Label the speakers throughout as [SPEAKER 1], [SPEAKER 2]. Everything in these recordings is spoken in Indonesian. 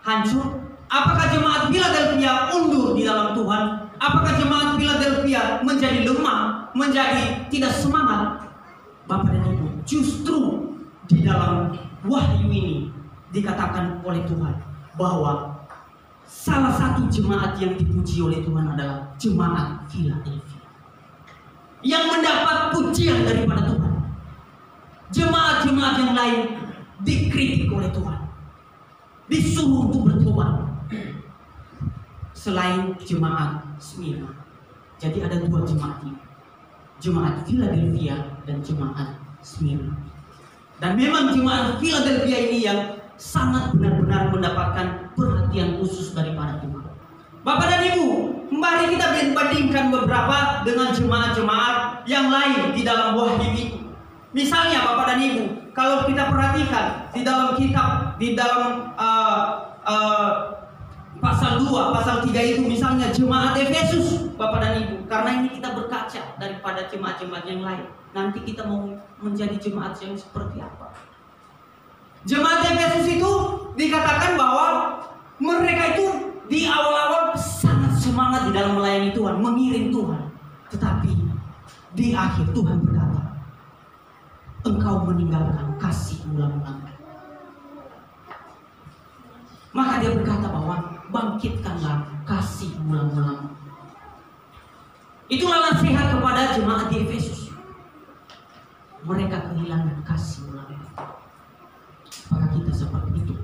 [SPEAKER 1] hancur? Apakah jemaat Philadelphia undur di dalam Tuhan? Apakah jemaat Philadelphia menjadi lemah, menjadi tidak semangat? Bapak dan Ibu, justru di dalam wahyu ini dikatakan oleh Tuhan bahwa salah satu jemaat yang dipuji oleh Tuhan adalah jemaat Philadelphia, yang mendapat pujian daripada Tuhan. Jemaat-jemaat yang lain dikritik oleh Tuhan, disuruh untuk bertobat, selain jemaat Smyrna. Jadi ada dua jemaat ini, jemaat Philadelphia dan jemaat Smyrna. Dan memang jemaat Philadelphia ini yang sangat benar-benar mendapatkan perhatian khusus daripada Tuhan. Bapak dan Ibu, mari kita bandingkan beberapa dengan jemaat-jemaat yang lain di dalam wahyu itu. Misalnya Bapak dan Ibu, kalau kita perhatikan di dalam kitab, di dalam pasal 2, pasal 3 itu misalnya jemaat Efesus, Bapak dan Ibu. Karena ini kita berkaca daripada jemaat-jemaat yang lain. Nanti kita mau menjadi jemaat yang seperti apa. Jemaat Efesus itu dikatakan bahwa mereka itu di awal-awal sangat semangat di dalam melayani Tuhan, mengiring Tuhan. Tetapi di akhir Tuhan berkata, engkau meninggalkan kasih ulang-ulang. Maka dia berkata bahwa bangkitkanlah kasih ulang-ulang. Itulah nasihat kepada jemaat di Efesus. Mereka kehilangan kasih ulang-ulang. Apakah kita seperti itu?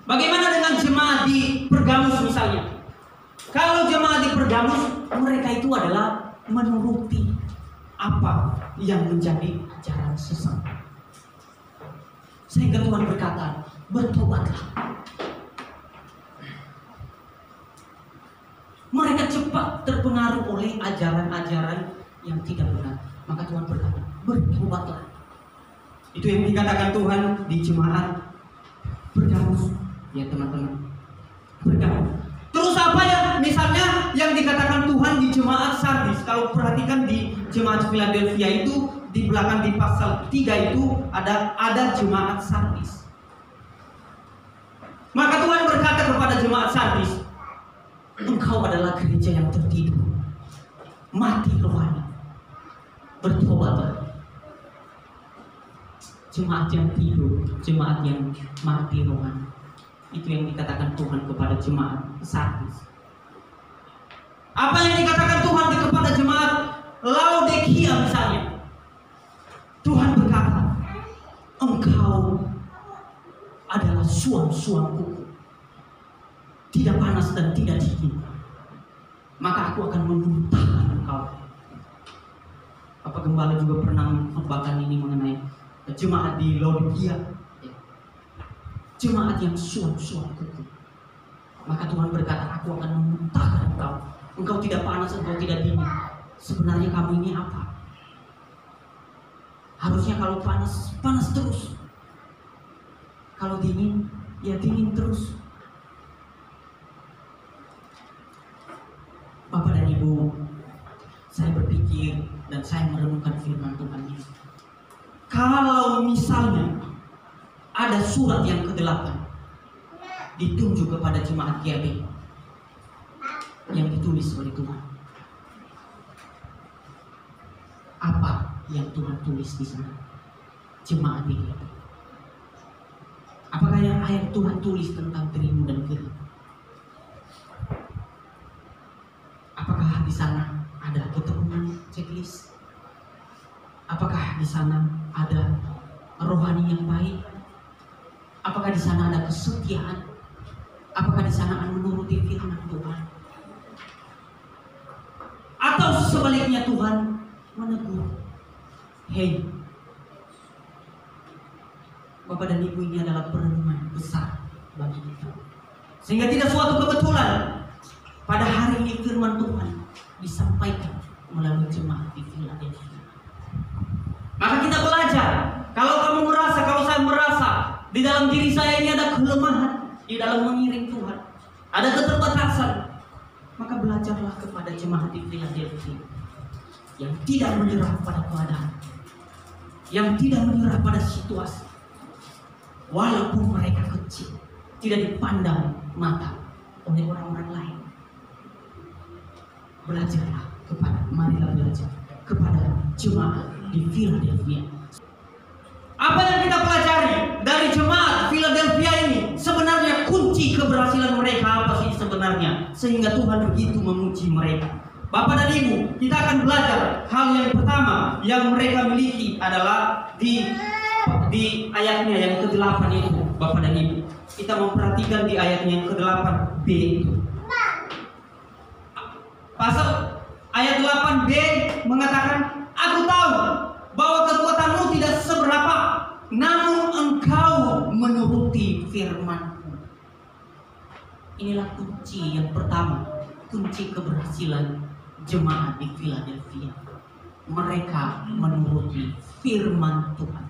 [SPEAKER 1] Bagaimana dengan jemaat di Pergamus misalnya? Kalau jemaat di Pergamus, mereka itu adalah menuruti apa yang menjadi ajaran sesat. Sehingga Tuhan berkata, bertobatlah. Mereka cepat terpengaruh oleh ajaran-ajaran yang tidak benar. Maka Tuhan berkata, bertobatlah. Itu yang dikatakan Tuhan di jemaat Pergamus. Ya teman-teman, Pergamus. Terus apa ya? Misalnya yang dikatakan Tuhan di jemaat Sardis. Kalau perhatikan di jemaat Philadelphia itu, di belakang di pasal 3 itu ada jemaat Sardis. Maka Tuhan berkata kepada jemaat Sardis, engkau adalah gereja yang tertidur, mati rohani, bertobatlah. Jemaat yang tidur, jemaat yang mati rohani. Itu yang dikatakan Tuhan kepada jemaat Sardis. Apa yang dikatakan Tuhan kepada jemaat Laodikia misalnya? Tuhan berkata, engkau adalah suam-suam kuku, tidak panas dan tidak dingin, maka aku akan memuntahkan engkau. Bapak Gembala juga pernah mengkhotbahkan ini mengenai jemaat di Laodikia, jemaat yang suam-suam kuku. Maka Tuhan berkata, aku akan memuntahkan engkau. Engkau tidak panas, engkau tidak dingin. Sebenarnya kamu ini apa? Harusnya kalau panas, panas terus. Kalau dingin, ya dingin terus. Bapak dan Ibu, saya berpikir dan saya merenungkan firman Tuhan ini. Kalau misalnya ada surat yang ke-8 ditunjuk kepada jemaat GAB yang ditulis oleh Tuhan, apa yang Tuhan tulis di sana? Jemaat ini. Apakah yang ayat Tuhan tulis tentang terimu dan kering? Apakah di sana ada ketemuan checklist? Apakah di sana ada rohani yang baik? Apakah di sana ada kesetiaan? Apakah di sana ada menuruti firman Tuhan? Atau sebaliknya Tuhan menegur, hei, Bapak dan Ibu, ini adalah perenungan besar bagi kita. Sehingga tidak suatu kebetulan pada hari ini firman Tuhan disampaikan melalui jemaat di Philadelphia. Maka kita belajar. Kalau kamu merasa, kalau saya merasa di dalam diri saya ini ada kelemahan di dalam mengiring Tuhan, ada keterbatasan, maka belajarlah kepada jemaat di Philadelphia yang tidak menyerah pada keadaan, yang tidak menyerah pada situasi, walaupun mereka kecil, tidak dipandang mata oleh orang-orang lain. Marilah belajar kepada jemaat di Philadelphia. Apa yang kita pelajari dari jemaat Philadelphia ini? Sebenarnya kunci keberhasilan mereka apa sih sebenarnya? Sehingga Tuhan begitu memuji mereka. Bapak dan Ibu, kita akan belajar hal yang pertama yang mereka miliki adalah di ayatnya yang ke-8 itu, Bapak dan Ibu. Kita memperhatikan di ayatnya yang ke-8b itu. Pasal ayat 8b mengatakan, "Aku tahu bahwa kekuatanmu tidak seberapa, namun engkau menuruti firman-Ku." Inilah kunci yang pertama, kunci keberhasilan jemaat di Philadelphia. Mereka menuruti firman Tuhan.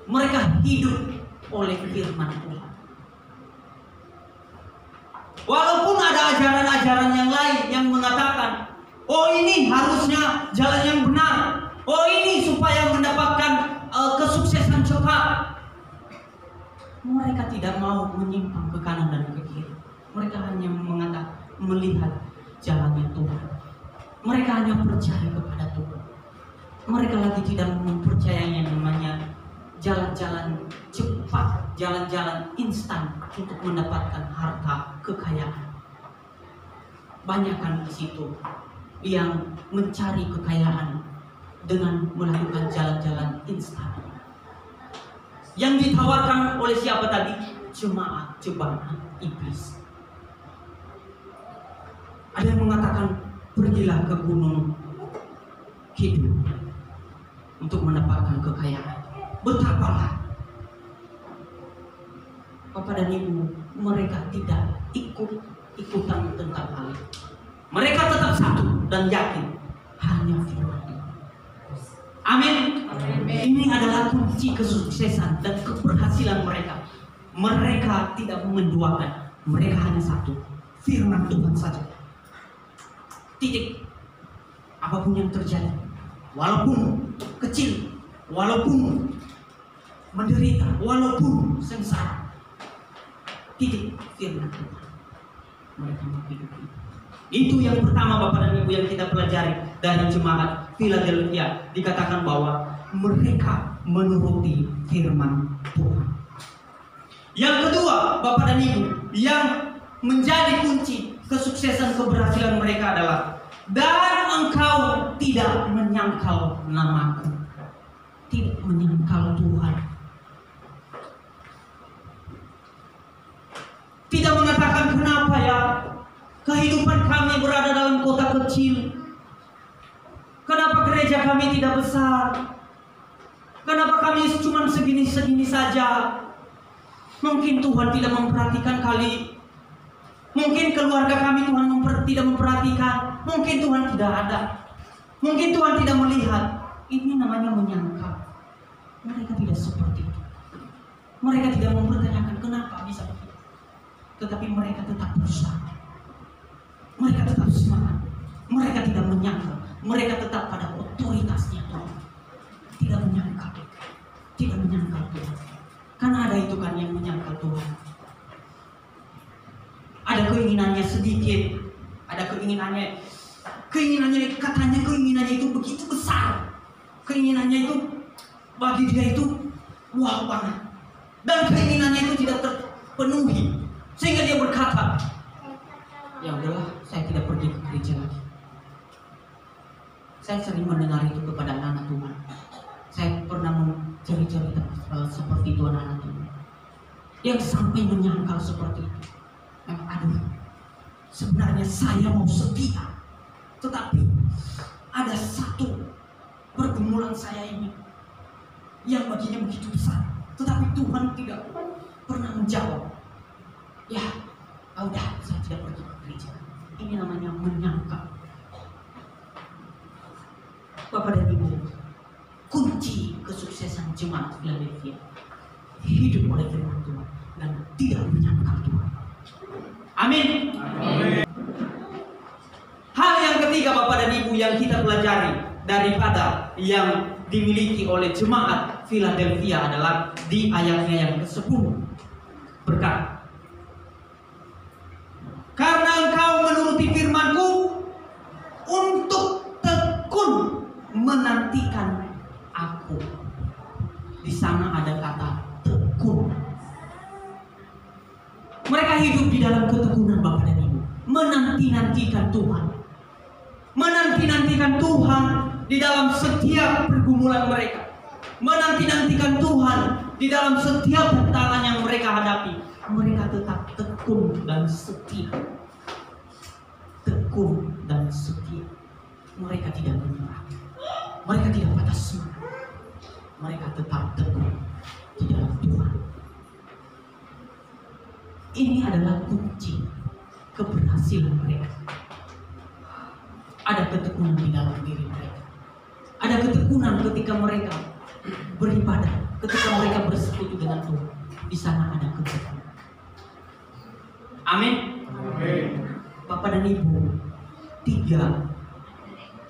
[SPEAKER 1] Mereka hidup oleh firman Tuhan. Walaupun ada ajaran-ajaran yang lain yang mengatakan, oh ini harusnya jalan yang benar, oh ini supaya mendapatkan kesuksesan cepat. Mereka tidak mau menyimpang ke kanan dan ke kiri. Mereka hanya melihat jalannya Tuhan. Mereka hanya percaya kepada Tuhan. Mereka lagi tidak mempercayai yang namanya jalan-jalan cepat, jalan-jalan instan untuk mendapatkan harta kekayaan. Banyak kan di situ yang mencari kekayaan dengan melakukan jalan-jalan instan. Yang ditawarkan oleh siapa tadi? Jemaat iblis. Ada yang mengatakan, pergilah ke gunung Kidul untuk mendapatkan kekayaan. Bertapalah. Bapak dan Ibu, mereka tidak ikutan tentang hal itu. Mereka tetap satu dan yakin hanya firman Tuhan. Amin. Ini adalah kunci kesuksesan dan keberhasilan mereka. Mereka tidak menduakan, mereka hanya satu, firman Tuhan saja. Titik. Apapun yang terjadi, walaupun kecil, walaupun menderita, walaupun sengsara, titik, firman Tuhan. Mereka menghidupi. Itu yang pertama Bapak dan Ibu yang kita pelajari dari jemaat Philadelphia. Dikatakan bahwa mereka menuruti firman Tuhan. Yang kedua Bapak dan Ibu, yang menjadi kunci kesuksesan keberhasilan mereka adalah, dan engkau tidak menyangkal namaku. Tidak menyangkal Tuhan. Tidak mengatakan, kenapa ya kehidupan kami berada dalam kota kecil, kenapa gereja kami tidak besar, kenapa kami cuma segini-segini saja. Mungkin Tuhan tidak memperhatikan kali. Mungkin keluarga kami Tuhan tidak memperhatikan. Mungkin Tuhan tidak ada. Mungkin Tuhan tidak melihat. Ini namanya menyangkal. Mereka tidak seperti itu. Mereka tidak mempertanyakan kenapa bisa begitu. Tetapi mereka tetap berusaha. Mereka tetap semangat. Mereka tidak menyangkal. Mereka tetap pada otoritasnya Tuhan. Tidak menyangkal. Tidak menyangkal Tuhan. Karena ada itu kan yang menyangkal Tuhan. Ada keinginannya sedikit, ada keinginannya katanya keinginannya itu begitu besar, keinginannya itu bagi dia itu wah banget, dan keinginannya itu tidak terpenuhi, sehingga dia berkata, ya udahlah, saya tidak pergi ke gereja lagi. Saya sering mendengar itu kepada anak-anak Tuhan. Saya pernah cerita seperti itu anak-anak Tuhan yang sampai menyangkal seperti itu. Aduh, sebenarnya saya mau setia, tetapi ada satu pergumulan saya ini yang baginya begitu besar, tetapi Tuhan tidak pernah menjawab. Ya, udah, saya tidak pergi ke gereja. Ini namanya menyangkal. Bapak dan Ibu, kunci kesuksesan jemaat Philadelphia hidup oleh firman Tuhan dan tidak menyangkal Tuhan. Amin. Amin. Hal yang ketiga Bapak dan Ibu yang kita pelajari daripada yang dimiliki oleh jemaat Philadelphia adalah di ayatnya yang ke-10. berkata, karena engkau menuruti firman-Ku untuk tekun menantikan Aku. Di sana ada kata tekun. Mereka hidup di dalam ketekunan Bapak dan Ibu, menanti-nantikan Tuhan, menanti-nantikan Tuhan di dalam setiap pergumulan mereka, menanti-nantikan Tuhan di dalam setiap tantangan yang mereka hadapi. Mereka tetap tekun dan setia. Tekun dan setia. Mereka tidak menyerah. Mereka tidak patah semangat. Mereka tetap tekun di dalam Tuhan. Ini adalah kunci keberhasilan mereka. Ada ketekunan di dalam diri mereka. Ada ketekunan ketika mereka beribadah, ketika mereka bersekutu dengan Tuhan. Di sana ada ketekunan. Amin.
[SPEAKER 2] Amin.
[SPEAKER 1] Bapak dan Ibu,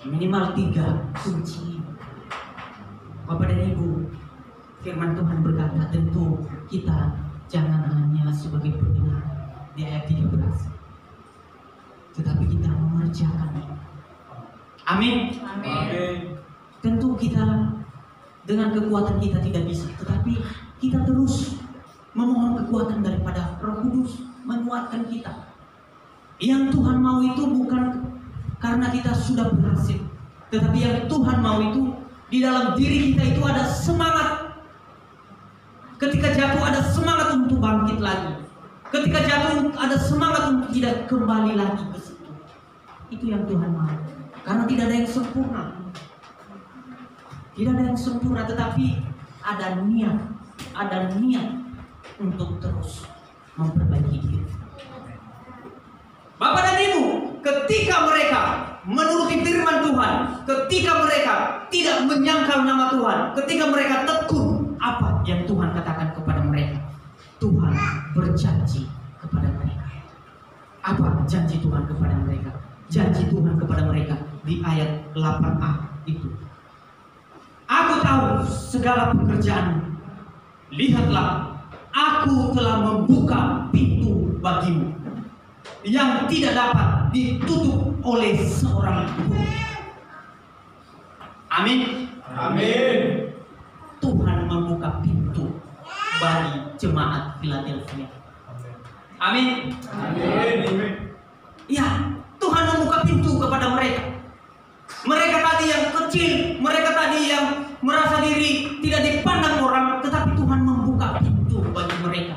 [SPEAKER 1] minimal tiga kunci. Bapak dan Ibu, firman Tuhan berkata, tentu kita jangan hanya sebagai pendengar di ayat 13, tetapi kita mengerjakan. Amin.
[SPEAKER 2] Amin.
[SPEAKER 1] Tentu kita dengan kekuatan kita tidak bisa, tetapi kita terus memohon kekuatan daripada Roh Kudus menguatkan kita. Yang Tuhan mau itu bukan karena kita sudah berhasil, tetapi yang Tuhan mau itu di dalam diri kita itu ada semangat. Ketika jatuh ada semangat untuk bangkit lagi. Ketika jatuh ada semangat untuk tidak kembali lagi ke situ. Itu yang Tuhan mau. Karena tidak ada yang sempurna. Tidak ada yang sempurna, tetapi ada niat untuk terus memperbaiki diri. Bapak dan Ibu, ketika mereka menuruti firman Tuhan, ketika mereka tidak menyangkal nama Tuhan, ketika mereka tekun, apa yang Tuhan katakan kepada mereka? Tuhan berjanji kepada mereka. Apa janji Tuhan kepada mereka? Janji Tuhan kepada mereka di ayat 8a itu. Aku tahu segala pekerjaanmu. Lihatlah, aku telah membuka pintu bagimu yang tidak dapat ditutup oleh seorang pun. Amin.
[SPEAKER 2] Amin.
[SPEAKER 1] Tuhan membuka pintu bagi jemaat Philadelphia. Amin.
[SPEAKER 2] Amin.
[SPEAKER 1] Ya, Tuhan membuka pintu kepada mereka. Mereka tadi yang kecil, mereka tadi yang merasa diri tidak dipandang orang, tetapi Tuhan membuka pintu bagi mereka.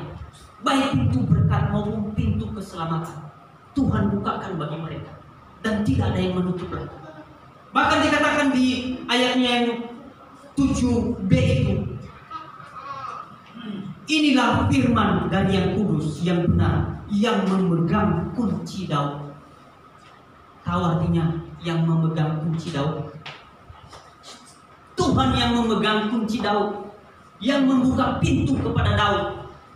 [SPEAKER 1] Baik pintu berkat maupun pintu keselamatan, Tuhan bukakan bagi mereka. Dan tidak ada yang menutup lagi. Bahkan dikatakan di ayatnya yang 7b itu, inilah firman dari yang kudus, yang benar, yang memegang kunci Daud. Tahu artinya yang memegang kunci Daud? Tuhan yang memegang kunci Daud, yang membuka pintu kepada Daud.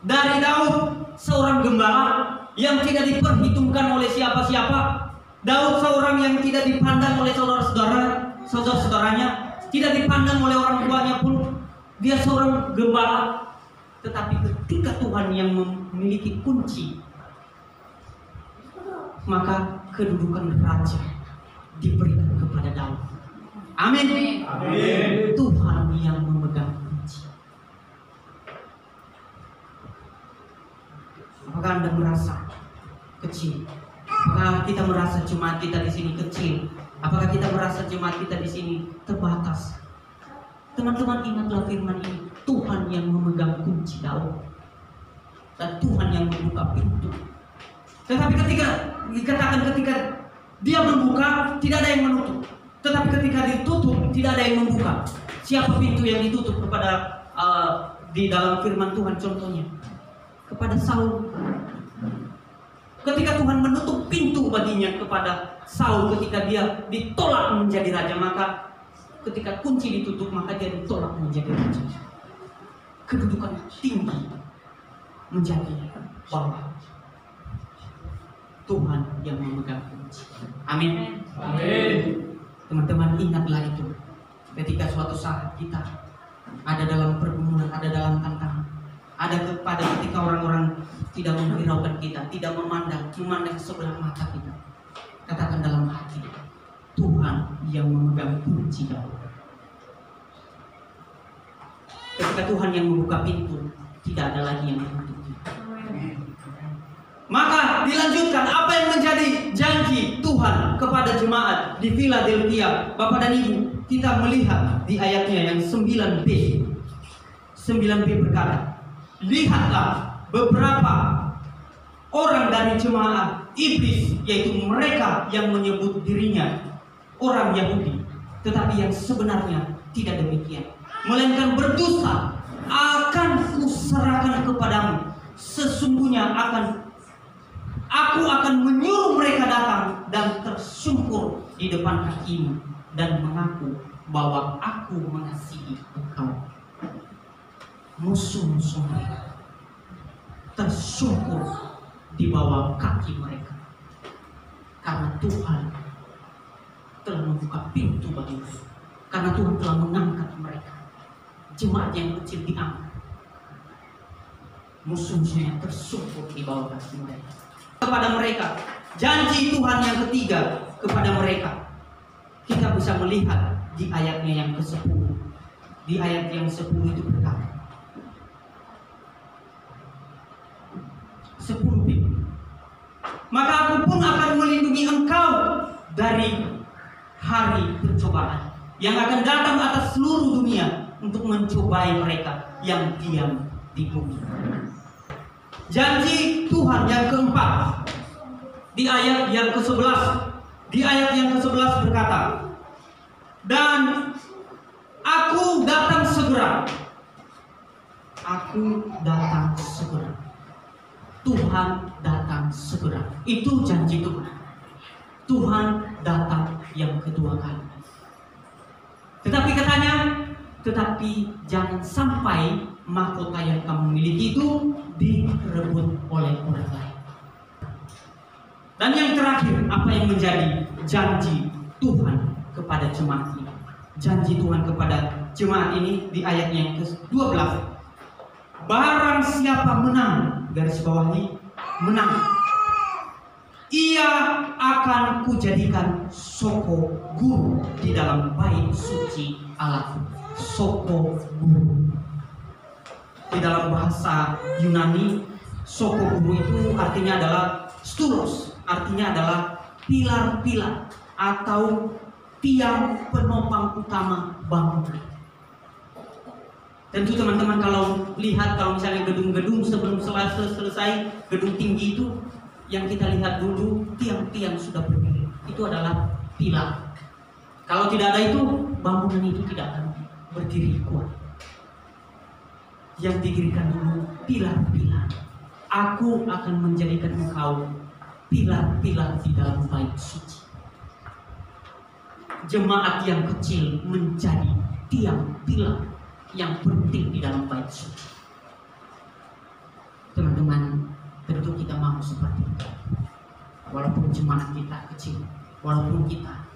[SPEAKER 1] Dari Daud, seorang gembala yang tidak diperhitungkan oleh siapa-siapa. Daud seorang yang tidak dipandang oleh saudara-saudaranya, tidak dipandang oleh orang tuanya pun. Dia seorang gembala. Tetapi ketika Tuhan yang memiliki kunci, maka kedudukan raja diberikan kepada Daud. Amin.
[SPEAKER 2] Amin.
[SPEAKER 1] Tuhan yang memegang kunci. Apakah Anda merasa kecil? Apakah kita merasa jemaat kita di sini kecil? Apakah kita merasa jemaat kita di sini terbatas? Teman-teman, ingatlah firman ini. Tuhan yang memegang kunci Daud, dan Tuhan yang membuka pintu. Tetapi ketika dikatakan ketika dia membuka, tidak ada yang menutup. Tetapi ketika ditutup, tidak ada yang membuka. Siapa pintu yang ditutup kepada di dalam firman Tuhan? Contohnya kepada Saul. Ketika Tuhan menutup pintu baginya kepada Saul ketika dia ditolak menjadi raja, maka ketika kunci ditutup, maka dia ditolak menjadi raja. Kedudukan tinggi menjadi bawah. Tuhan yang memegang kunci. Amin.
[SPEAKER 2] Amin.
[SPEAKER 1] Teman-teman, ingatlah itu. Ketika suatu saat kita ada dalam pergumulan, ada dalam tantangan, ada ketika orang-orang tidak menghiraukan kita, tidak memandang ke sebelah mata kita. Katakan dalam hati, Tuhan yang memegang kunci dahulu. Ketika Tuhan yang membuka pintu, tidak ada lagi yang menutup kita. Maka dilanjutkan apa yang menjadi janji Tuhan kepada jemaat di Philadelphia. Bapak dan Ibu, kita melihat di ayatnya yang 9b. 9b berkata, lihatlah beberapa orang dari jemaat iblis, yaitu mereka yang menyebut dirinya orang Yahudi, tetapi yang sebenarnya tidak demikian, melainkan berdusta, akan kuserahkan kepadamu. Sesungguhnya aku akan menyuruh mereka datang dan tersungkur di depan kakimu dan mengaku bahwa aku mengasihi engkau. Musuh-musuh mereka tersungkur di bawah kaki mereka, karena Tuhan telah membuka pintu bagi mereka, karena Tuhan telah mengangkat mereka. Jemaat yang kecil diangkat, musuh-musuhnya tersungkur di bawah kaki mereka. Kepada mereka, janji Tuhan yang ketiga kepada mereka, kita bisa melihat di ayatnya yang ke-10. Di ayat yang 10 itu berkata, 10b, maka aku pun akan melindungi engkau dari hari pencobaan yang akan datang atas seluruh dunia untuk mencobai mereka yang diam di bumi. Janji Tuhan yang keempat di ayat yang ke-11. Di ayat yang ke-11 berkata, dan aku datang segera. Aku datang segera. Tuhan datang segera. Itu janji Tuhan. Tuhan datang yang kedua kali. Tetapi katanya, tetapi jangan sampai mahkota yang kamu miliki itu direbut oleh orang lain. Dan yang terakhir, apa yang menjadi janji Tuhan kepada jemaat ini? Janji Tuhan kepada jemaat ini di ayat yang ke-12. Barang siapa menang, garis bawahi, menang, ia akan kujadikan soko guru di dalam bait suci Allah. Soko guru. Di dalam bahasa Yunani, soko guru itu artinya adalah stulos, artinya adalah pilar-pilar atau tiang penopang utama bangunan. Tentu teman-teman kalau lihat, kalau misalnya gedung-gedung sebelum selesai gedung tinggi itu, yang kita lihat dulu tiang-tiang sudah berdiri, itu adalah pilar. Kalau tidak ada itu, bangunan itu tidak akan berdiri kuat. Yang didirikan dulu pilar-pilar. Aku akan menjadikan engkau pilar-pilar di dalam bait suci. Jemaat yang kecil menjadi tiang pilar yang penting di dalam bait suci. Teman-teman, tentu kita mau seperti itu. Walaupun jemaat kita kecil, walaupun kita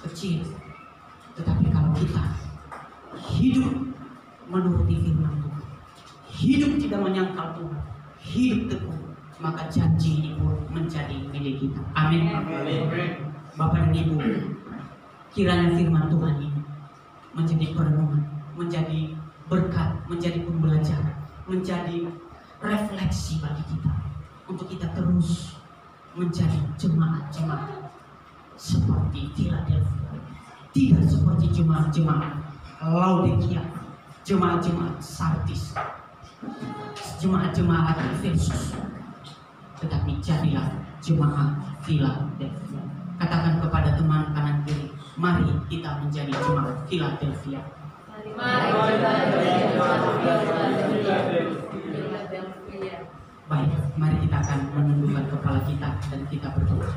[SPEAKER 1] kecil, tetapi kalau kita hidup menuruti firman Tuhan, hidup tidak menyangkal Tuhan, hidup teguh, maka janji ini pun menjadi milik kita. Amin. Bapak dan Ibu, kiranya firman Tuhan ini menjadi perenungan, menjadi berkat, menjadi pembelajaran, menjadi refleksi bagi kita, untuk kita terus menjadi jemaat-jemaat seperti Philadelphia, tidak seperti jemaat-jemaat Laodikia, jemaat-jemaat Sardis, jemaat-jemaat Efesus, tetapi jadilah jemaat Philadelphia. Katakan kepada teman kanan kiri, mari kita menjadi jemaat Philadelphia. Baik, mari kita akan menundukkan kepala kita dan kita berdoa.